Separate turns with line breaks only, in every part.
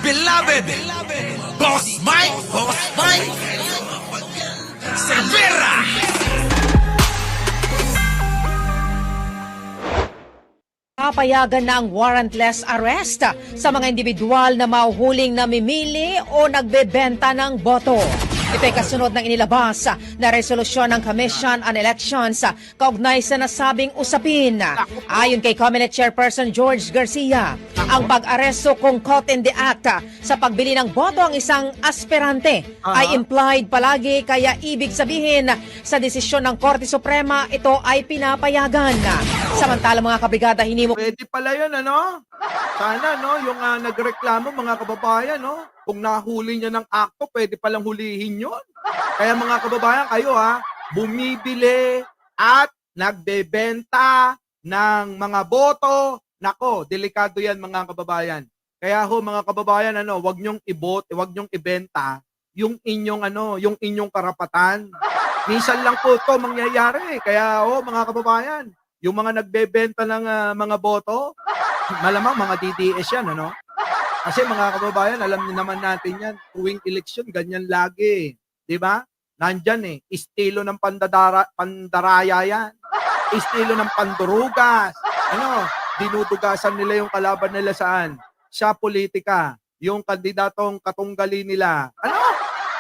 beloved Boss Mike Cervera.
Papayagan na ang warrantless arrest sa mga individual na mahuhuling namimili o nagbebenta ng boto. Ito'y kasunod ng inilabas na resolusyon ng Commission on Elections kaugnay sa nasabing usapin. Ayon kay Comelec Chairperson George Garcia, ang pag-aresto kung caught in the act sa pagbili ng boto ang isang aspirante ay implied palagi, kaya ibig sabihin sa desisyon ng Korte Suprema ito ay pinapayagan. Samantala mga kabrigada, hinimok
Pwede pala yun, ano? Sana, no? Yung nagreklamo, mga kababayan, no? Kung nahuli niya ng akto, pwede palang hulihin yun. Kaya mga kababayan, kayo bumibili at nagbebenta ng mga boto. Nako, delikado yan mga kababayan. Kaya mga kababayan, wag niyong wag niyong ibenta yung inyong karapatan. Minsan lang po 'to mangyayari. Kaya mga kababayan, yung mga nagbebenta ng mga boto, malamang mga DDS yan, ano? Kasi mga kababayan, alam niyo naman natin yan, tuwing eleksyon, ganyan lagi. Di ba? Nandyan estilo ng pandaraya yan. Estilo ng pandurugas. Dinudugasan nila yung kalaban nila saan? Sa politika. Yung kandidatong katunggali nila.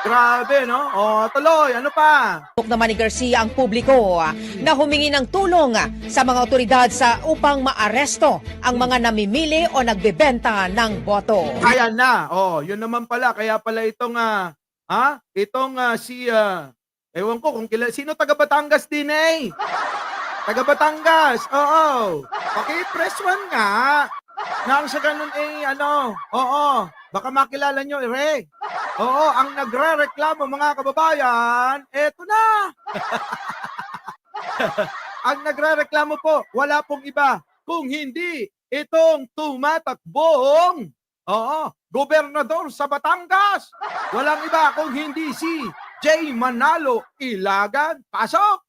Grabe, no? Tuloy, ano pa?
naman ni Garcia ang publiko na humingi ng tulong sa mga otoridad upang maaresto ang mga namimili o nagbebenta ng boto.
Ayan na. Yun naman pala. Kaya pala itong ewan ko kung sino taga Batangas din Taga Batangas. Oo. Paki-press one nga. Nang sa ganun baka makilala nyo, ang nagre-reklamo mga kababayan, eto na. Ang nagre-reklamo po, wala pong iba kung hindi itong tumatakbong gobernador sa Batangas. Walang iba kung hindi si J. Manalo Ilagan. Pasok!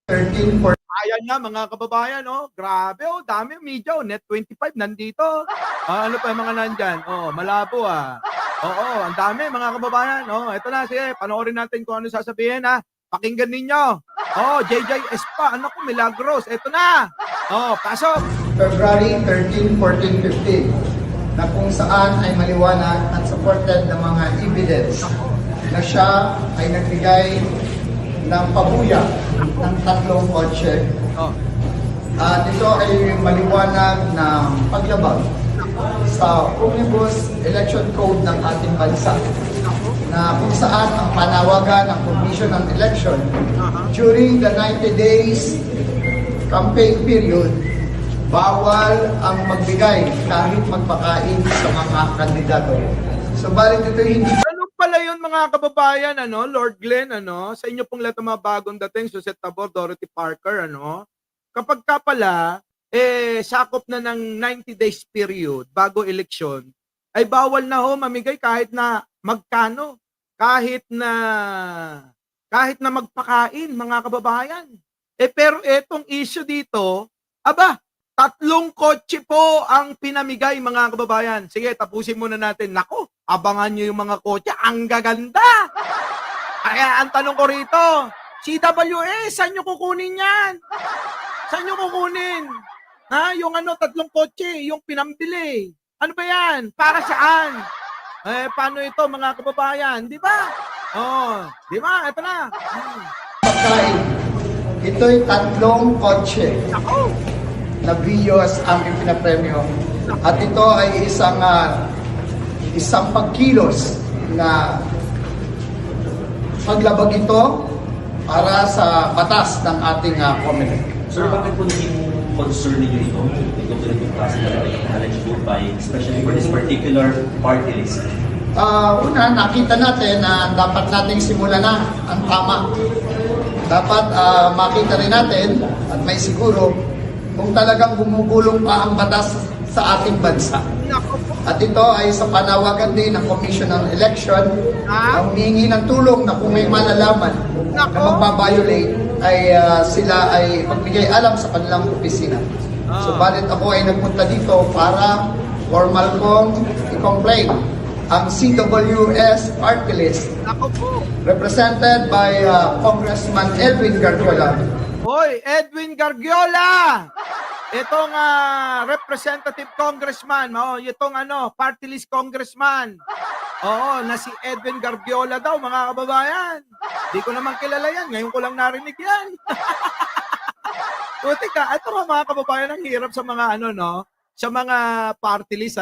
13,
Ayan na mga kababayan, grabe, dami, media, Net 25 nandito. Ano pa yung mga nandyan? Malabo ang dami mga kababayan. Ito na, sige, panoorin natin kung ano sasabihin Pakinggan ninyo. JJ Espa, Milagros, ito na. Pasok.
February 13, 14, 15 na kung saan ay maliwanag at supported ng mga evidence na siya ay nagbigay ng pabuya ng 3 kotse. At ito ay maliwanag na paglabag sa Omnibus Election Code ng ating bansa na kung saan ang panawagan ng Commission on Election during the 90 days campaign period, bawal ang magbigay kahit magpakain sa mga kandidato. Subalit ito hindi
Pala yun mga kababayan, Lord Glenn, sa inyo pong lahat ng mga bagong dating, Suzette Tabor, Dorothy Parker, kapag ka pala, sakop na ng 90 days period bago eleksyon, ay bawal na mamigay kahit na magkano, kahit na magpakain, mga kababayan. Pero etong issue dito, 3 kotse po ang pinamigay mga kababayan. Sige, tapusin muna natin. Nako, abangan nyo yung mga kotse. Ang gaganda! Kaya ang tanong ko rito, CWA, saan nyo kukunin yan? Saan nyo kukunin? Yung 3 kotse, yung pinambili. Ano ba yan? Para saan? Paano ito mga kababayan? Di ba? Di ba? Ito na.
pagkain. Ito'y 3 kotse.
Ako!
Na Vios ang ipinapremyo. At ito ay isang pagkilos na paglabag ito para sa batas ng ating Comelec.
Sir, bakit po naging concern ninyo ito? Itong ganitong klase na knowledge vote buying, especially for this particular party list?
Una, nakita natin na dapat nating simulan na ang tama. Dapat makita rin natin at may siguro kung talagang bumubulong pa ang batas sa ating bansa. At ito ay sa panawagan din ng Commission on Election na humingi ng tulong na kung may malalaman na magbabiolate ay sila ay magbigay alam sa kanilang opisina. Subalit ako ay nagpunta dito para formal kong i-complain ang CWS party list
Ako po.
represented by Congressman Edwin Garciola.
Hoy, Edwin Gargiola! Itong representative congressman, itong party list congressman. Oo, na si Edwin Gargiola daw, mga kababayan. Di ko naman kilala yan, ngayon ko lang narinig yan. O, teka, ito mga kababayan, ang hirap sa mga sa mga party list,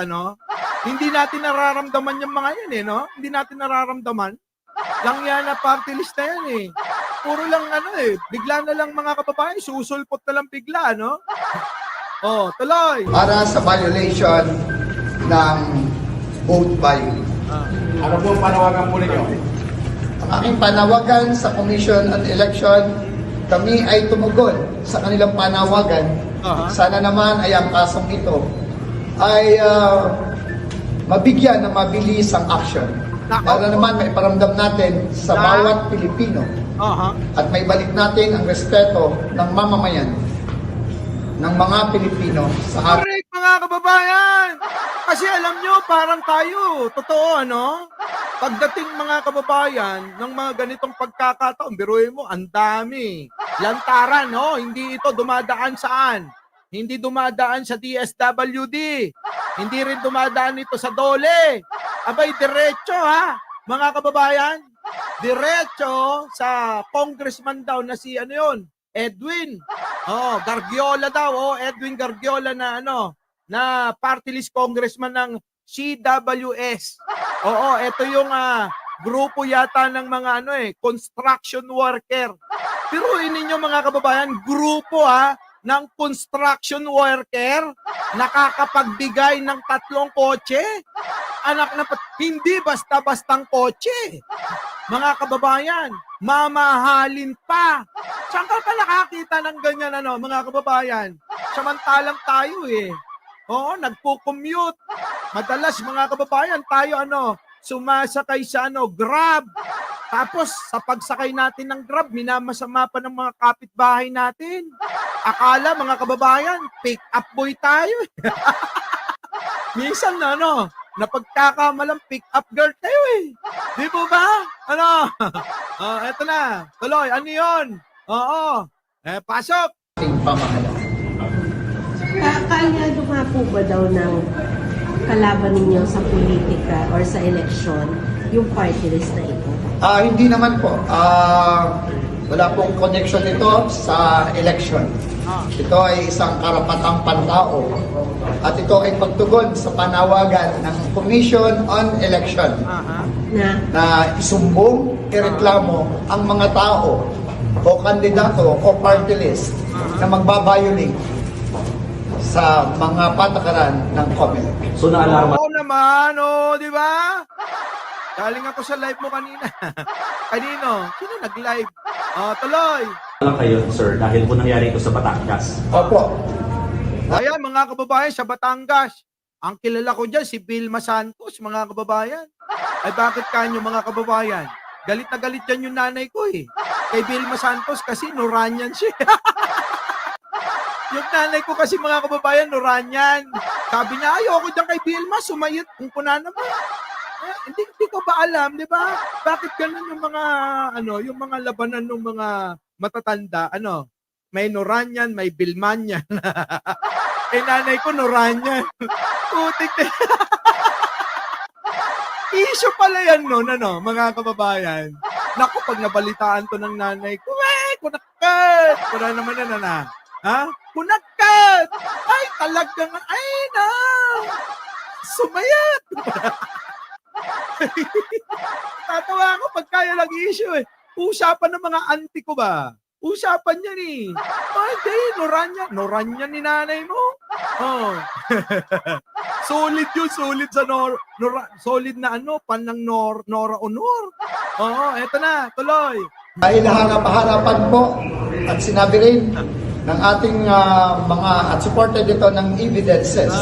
Hindi natin nararamdaman yung mga yan, Hindi natin nararamdaman. Lang yan na party list na yan, Puro lang bigla na lang mga kababayan, susulpot na lang bigla, Oh, tuloy.
Para sa violation ng vote buying.
Ano po ang panawagan po ninyo?
Ang aking panawagan sa Commission on Election, kami ay tumugon sa kanilang panawagan. Sana naman ay ang kasong ito ay mabigyan ng mabilis ang action. Para naman may paramdam natin sa bawat Pilipino at may balik natin ang respeto ng mamamayan ng mga Pilipino sa ating
Correct, mga kababayan! Kasi alam nyo, parang tayo, totoo, Pagdating mga kababayan ng mga ganitong pagkakataon, biruin mo, ang dami. Lantaran, Hindi ito dumadaan saan? Hindi dumadaan sa DSWD. Hindi rin dumadaan ito sa DOLE. Abay, diretso, mga kababayan. Diretso sa congressman daw na si, Edwin. Gargiola daw, Edwin Gargiola na na party list congressman ng CWS. Oo, ito yung grupo yata ng mga construction worker. Pero ninyo mga kababayan, grupo ng construction worker nakakapagbigay ng 3 kotse. Anak na hindi basta-bastang kotse. Mga kababayan, mamahalin pa. Saan ka pa nakakita ng ganyan, mga kababayan? Samantalang tayo, Oo, nagpo-commute. Madalas, mga kababayan, tayo, sumasakay sa, Grab. Tapos, sa pagsakay natin ng Grab, minamasama pa ng mga kapitbahay natin. Akala, mga kababayan, pick-up boy tayo. Minsan, napagkakamalang pick-up girl tayo, Di po ba? Eto na. Tuloy, ano yun? Oo. Pasok.
pamahalaan.
Kaaliado nga po ba daw ng kalaban ninyo sa politika or sa eleksyon yung party list na ito?
Hindi naman po. Wala pong connection ito sa election. Ito ay isang karapatang pantao. At ito ay pagtugon sa panawagan ng Commission on Election na isumbong, ireklamo ang mga tao o kandidato o party list na magbabayolate sa mga patakaran ng COMELEC.
So naalarma
Oo naman, di ba? Galing ako sa live mo kanina. Kanino? Sino nag-live? Tuloy.
lang kayo, sir, dahil po nangyari ito sa Batangas.
Opo.
Ayan, mga kababayan, sa Batangas. Ang kilala ko dyan, si Vilma Santos, mga kababayan. Ay bakit kanyo, mga kababayan? Galit na galit yan yung nanay ko, Kay Vilma Santos kasi Noranyan siya. Yung nanay ko kasi, mga kababayan, Noranyan. Sabi niya, ayoko dyan kay Vilma, sumayot. Kung kuna naman. Hindi ko ba alam, di ba? Bakit ganun yung mga, yung mga labanan ng mga matatanda, may Noranyan, may Bilmanyan. Nanay ko, Noranyan. Putik na. Issue pala yan, mga kababayan. Naku, pag nabalitaan to ng nanay ko, kunakat! Kuna naman na. Kunakat! Ay, talagang, sumayat! Tatawa ako pag kaya lang issue, Usapan ng mga auntie ko ba? Usapan yan, Hindi, Noranyan ni nanay mo. Solid yun, solid sa solid na panang Nora Honor. Eto na, tuloy.
Dahil harap-harapan po at sinabi rin ng ating mga at supported ito ng evidences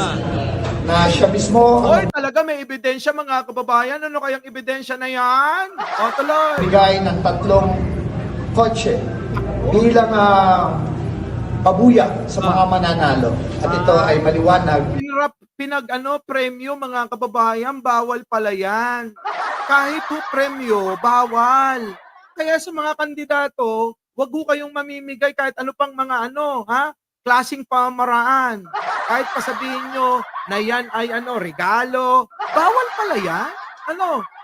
na siya mismo
Hoy, talaga may ebidensya, mga kababayan. Ano kayang ebidensya na yan? Tuloy.
bigay ng 3 kotse bilang pabuya sa mga mananalo. At ito ay maliwanag.
premyo mga kababayan, bawal pala yan. Kahit po premyo, bawal. Kaya sa mga kandidato, wag ho kayong mamimigay kahit ano pang mga klaseng pamaraan. Kahit pa sabihin nyo na yan ay regalo, bawal pala yan.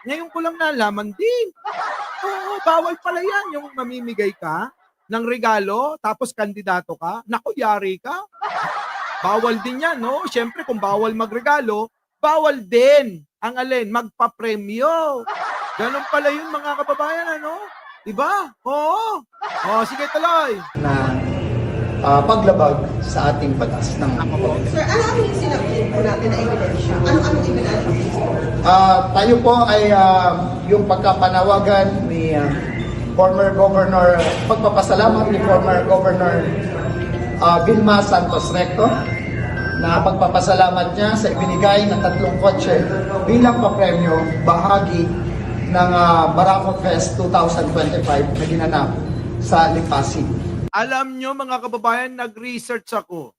Ngayon ko lang nalaman din. Oo, bawal pala yan yung mamimigay ka ng regalo tapos kandidato ka. Naku, yari ka. Bawal din yan, no? Siyempre, kung bawal magregalo, bawal din ang magpapremyo. Ganun pala yun, mga kababayan, Diba? Oo. Sige, tuloy.
Na paglabag sa ating batas ng
Sir, ano yung sinabi po natin na ebidensya? Anong ebidensya?
tayo po ay yung pagkapanawagan ni former governor, pagpapasalamat ni former governor Vilma Santos Recto na pagpapasalamat niya sa ibinigay na 3 kotse bilang papremyo bahagi ng Barako Fest 2025 na ginanap sa Lipasin.
Alam nyo, mga kababayan, nag-research ako.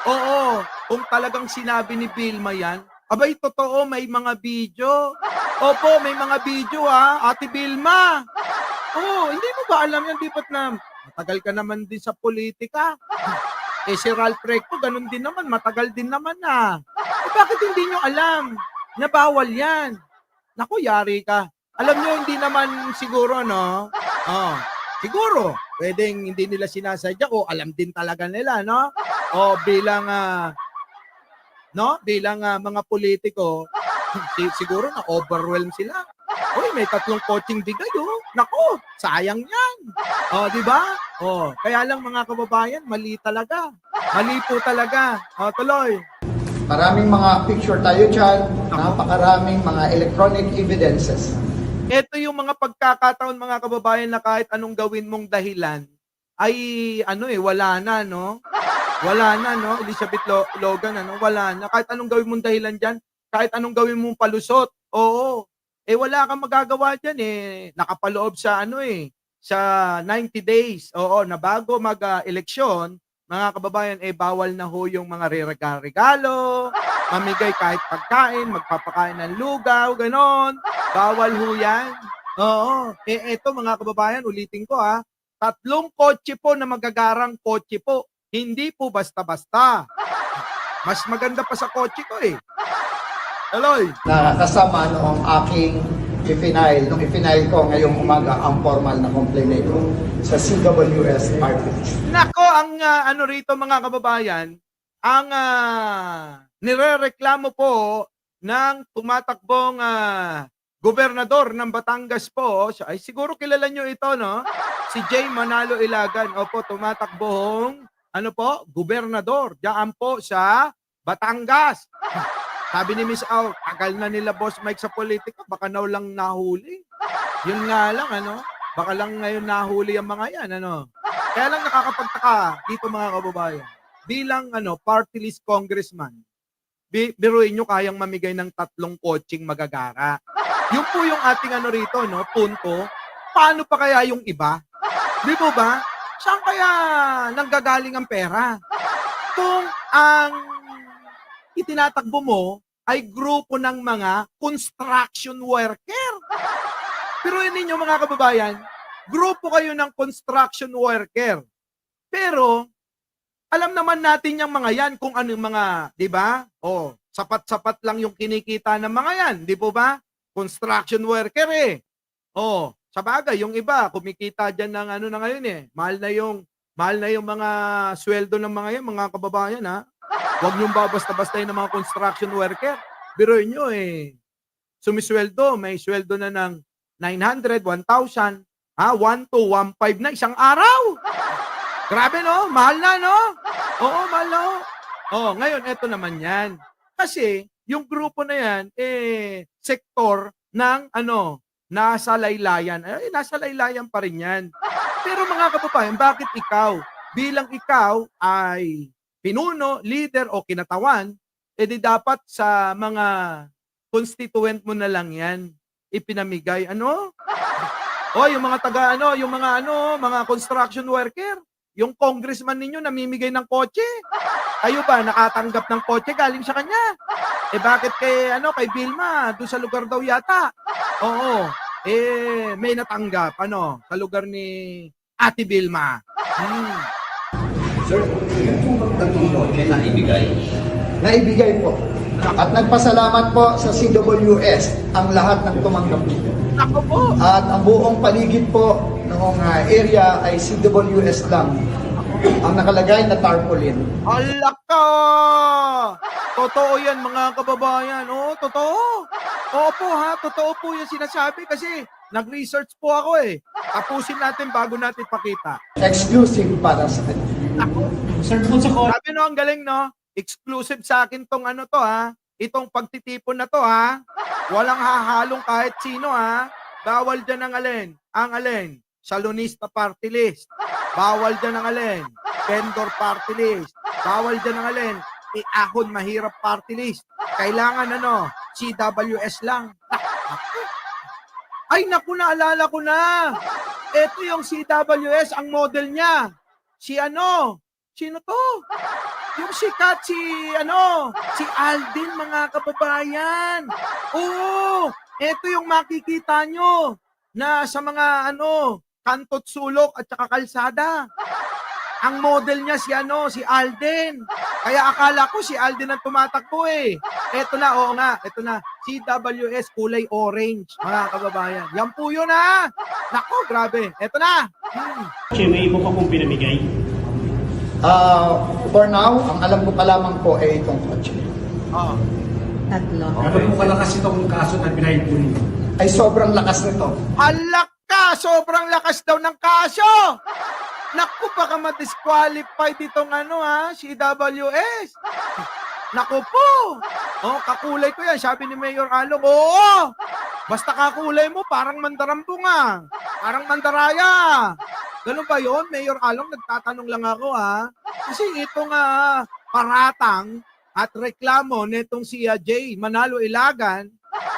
Oo, kung talagang sinabi ni Vilma yan, abay, totoo, may mga video. Opo, may mga video Ate Vilma. Oo, hindi mo ba alam yan? Di ba't na matagal ka naman din sa politika? Si Ralph Recto, ganun din naman, matagal din naman bakit hindi nyo alam na bawal yan? Naku, yari ka. Alam nyo, hindi naman siguro, siguro, pwedeng hindi nila sinasadya o alam din talaga nila, O bilang, bilang mga politiko, siguro na-overwhelm sila. Uy, may 3 coaching bigay, Naku, sayang yan. Di ba? Kaya lang mga kababayan, mali talaga. Mali po talaga. Tuloy.
Maraming mga picture tayo dyan, napakaraming mga electronic evidences.
Ito yung mga pagkakataon, mga kababayan, na kahit anong gawin mong dahilan, ay wala na, Wala na, Elizabeth Logan, wala na. Kahit anong gawin mong dahilan dyan, kahit anong gawin mong palusot, oo. Wala kang magagawa dyan, nakapaloob sa, sa 90 days, oo, na bago mag-eleksyon, mga kababayan, bawal na ho yung mga regalo, mamigay kahit pagkain, magpapakain ng lugaw, ganon. Bawal ho yan. Oo. Eto mga kababayan, ulitin ko 3 kotse po na magagarang kotse po. Hindi po basta-basta. Mas maganda pa sa kotse ko Eloy.
Na kasama noong aking nung ipinail ko ngayong umaga ang formal na complaint ko sa CWS RTH.
Nako, ang rito mga kababayan, ang nirereklamo po ng tumatakbong gobernador ng Batangas po, ay siguro kilala nyo ito, Si J. Manalo Ilagan. Opo, tumatakbong gobernador diyan po sa Batangas. Sabi ni Miss Au, tagal na nila Boss Mike sa politika, baka lang nahuli. Yun nga lang, baka lang ngayon nahuli ang mga yan, Kaya lang nakakapagtaka dito mga kababayan. Bilang party list congressman, biruin nyo kayang mamigay ng 3 kotseng magagara. Yun po yung ating rito, punto. Paano pa kaya yung iba? Di po ba? Saan kaya nanggagaling ang pera? Kung ang itinatakbo mo ay grupo ng mga construction worker. Pero ninyo mga kababayan, grupo kayo ng construction worker. Pero, alam naman natin yung mga yan kung ano yung mga, di ba? Sapat-sapat lang yung kinikita ng mga yan, di po ba? Construction worker sa bagay, yung iba, kumikita dyan ng na ngayon Mahal na yung mga sweldo ng mga yan, mga kababayan Huwag niyong babasta-basta yung mga construction worker. Biruin nyo sumisweldo, may sweldo na ng 900, 1,000, 1 to 1,500 na isang araw. Grabe mahal na Oo, mahal na ngayon eto naman yan. Kasi yung grupo na yan, sektor ng nasa laylayan. Nasa laylayan pa rin yan. Pero mga kababayan, bakit ikaw, bilang ikaw ay pinuno, leader o kinatawan, di dapat sa mga constituent mo na lang yan ipinamigay. Yung mga mga construction worker, yung congressman ninyo namimigay ng kotse. Kayo ba nakatanggap ng kotse galing sa kanya? Bakit kay Vilma, doon sa lugar daw yata? Oo. May natanggap sa lugar ni Ate Vilma.
Sir, yung po bang tatlong kotse na
Ibigay.
naibigay po? At nagpasalamat po sa CWS ang lahat ng tumanggap nito.
Ako po.
At ang buong paligid po noong area ay CWS lang ang nakalagay na tarpaulin.
Alak ka! Totoo yan mga kababayan. Oo, totoo. Opo ha, totoo po yung sinasabi kasi nag-research po ako Tapusin natin bago natin pakita.
Exclusive para sa kanya.
Sabi ang galing exclusive sa akin tong itong pagtitipon na to Walang hahalong kahit sino Bawal dyan ang alin. Ang alin? Salonista party list. Bawal dyan ang alin. Vendor party list. Bawal dyan ang alin. Ahon mahirap party list. Kailangan CWS lang. Ay naku, naalala ko na. Ito yung CWS, ang model niya. Sino to? Yung sikat si Alden mga kababayan. Oo, ito yung makikita nyo na sa mga kantot sulok at saka kalsada. Ang model niya si Alden. Kaya akala ko si Alden ang tumatakbo Ito na, oo nga, ito na. CWS kulay orange, mga kababayan. Yan po yun Nako, grabe. Ito na.
May iba pa pong pinamigay.
For now, ang alam ko pa lamang po ay itong kotse.
Tatlo.
Ano po kalakas itong kaso na pinahid po ninyo?
Ay sobrang lakas nito.
Alak ka! Sobrang lakas daw ng kaso! Naku, baka ma-disqualified itong CWS. Naku po! Kakulay ko yan. Sabi ni Mayor Along, oo! Basta kakulay mo, parang mandarambong Parang mandaraya. Ganun ba yun, Mayor Along? Nagtatanong lang ako Kasi itong paratang at reklamo netong si Jay Manalo Ilagan,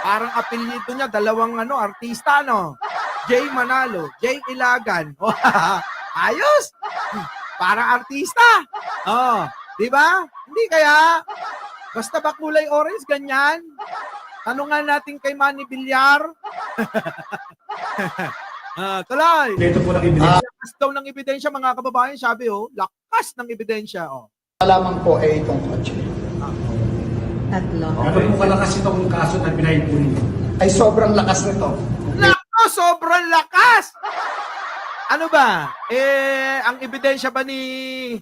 parang apelyido niya, dalawang artista Jay Manalo, Jay Ilagan. Ayos! Parang artista. Di ba? Hindi kaya? Basta ba kulay orange, ganyan? Tanungan natin kay Manny Villar. Tuloy.
Ito po ng ebidensya.
Lakas daw ng ebidensya, mga kababayan. Sabi, lakas ng ebidensya.
Lamang po ay itong kotse.
Tatlo.
Ano po kalakas itong kaso na pinahid po ninyo?
Ay sobrang lakas nito.
Nako, sobrang lakas! Ano ba? Ang ebidensya ba ni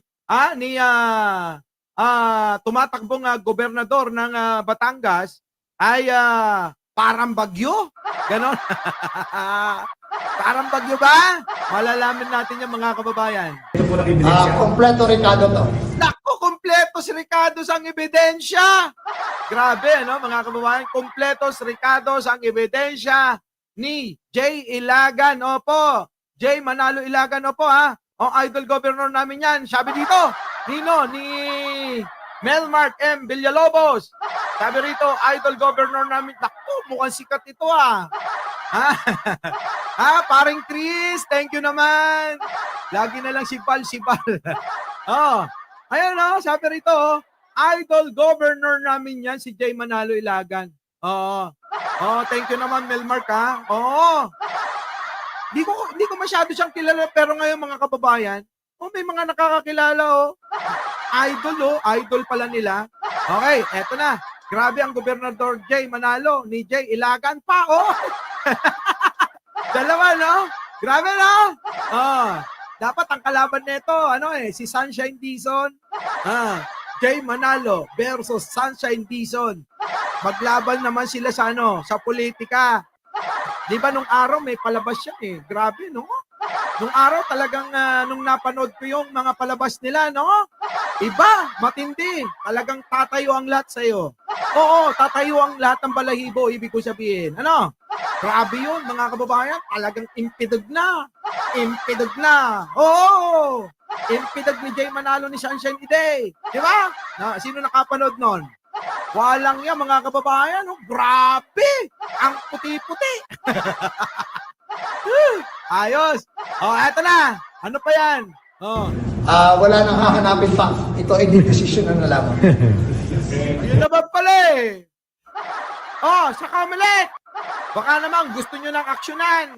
tumatakbong gobernador ng Batangas ay parang bagyo? Ganon? Parang bagyo ba? Malalaman natin yung mga kababayan.
Ito po ng ebidensya.
Kompleto Ricardo to.
Naku, kompleto si Ricardo ang ebidensya. Grabe, mga kababayan? Kompleto si Ricardo ang ebidensya ni Jay Ilagan. Opo. Jay Manalo Ilagan, opo Ang idol governor namin yan. Sabi dito, ni Melmark M. Villalobos. Sabi rito, idol governor namin. Naku, mukhang sikat ito paring Chris, thank you naman. Lagi na lang sipal. Ayun sabi rito, idol governor namin yan, si Jay Manalo Ilagan. Thank you naman, Melmark Hindi ko masyado siyang kilala, pero ngayon mga kababayan, may mga nakakakilala idol pala nila. Okay, eto na. Grabe ang gobernador Jay Manalo ni Jay Ilagan pa, Dalawa, Grabe, dapat ang kalaban nito, si Sunshine Dizon. Jay Manalo versus Sunshine Dizon. Maglaban naman sila sa sa politika. Di ba nung araw may palabas yan Grabe, Nung araw talagang nung napanood ko yung mga palabas nila, Iba, matindi. Talagang tatayo ang lahat sa'yo. Oo, tatayo ang lahat ng balahibo, ibig ko sabihin. Grabe yun, mga kababayan. Talagang impidog na. Oo! Impidog ni Jay Manalo ni Sunshine Day. Di ba? Sino nakapanood nun? Walang yan, mga kababayan. Grabe! Ang puti-puti. Ayos. Eto na. Ano pa yan? Oh.
Wala nang hahanapin pa. Ito ay desisyon na lamang.
Yun naman pala eh. Oh, sa Comelec. Baka naman gusto nyo ng aksyonan.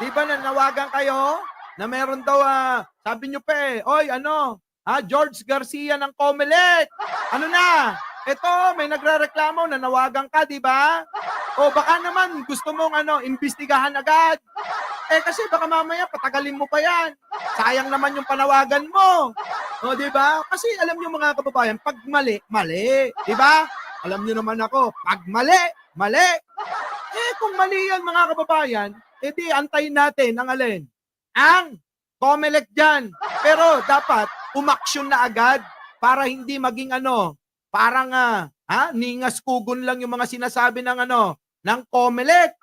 Di ba nanawagan kayo na meron daw, sabi nyo pa eh, oy ano, George Garcia ng Comelec. Ano na? Ito, may nagrereklamo, nanawagan ka, di ba? O baka naman gusto mong imbestigahan agad. Kasi baka mamaya patagalin mo pa yan. Sayang naman yung panawagan mo. O di ba? Kasi alam niyo mga kababayan, pag mali, mali, di ba? Alam niyo naman ako, pag mali, mali. Kung mali yan mga kababayan, di antayin natin ang alin? Ang Comelec dyan. Pero dapat umaksyon na agad para hindi maging parang ningas kugon lang yung mga sinasabi ng ng Comelec.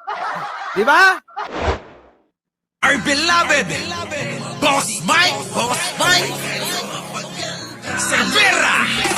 Di ba?
Our beloved Boss Mike Cervera.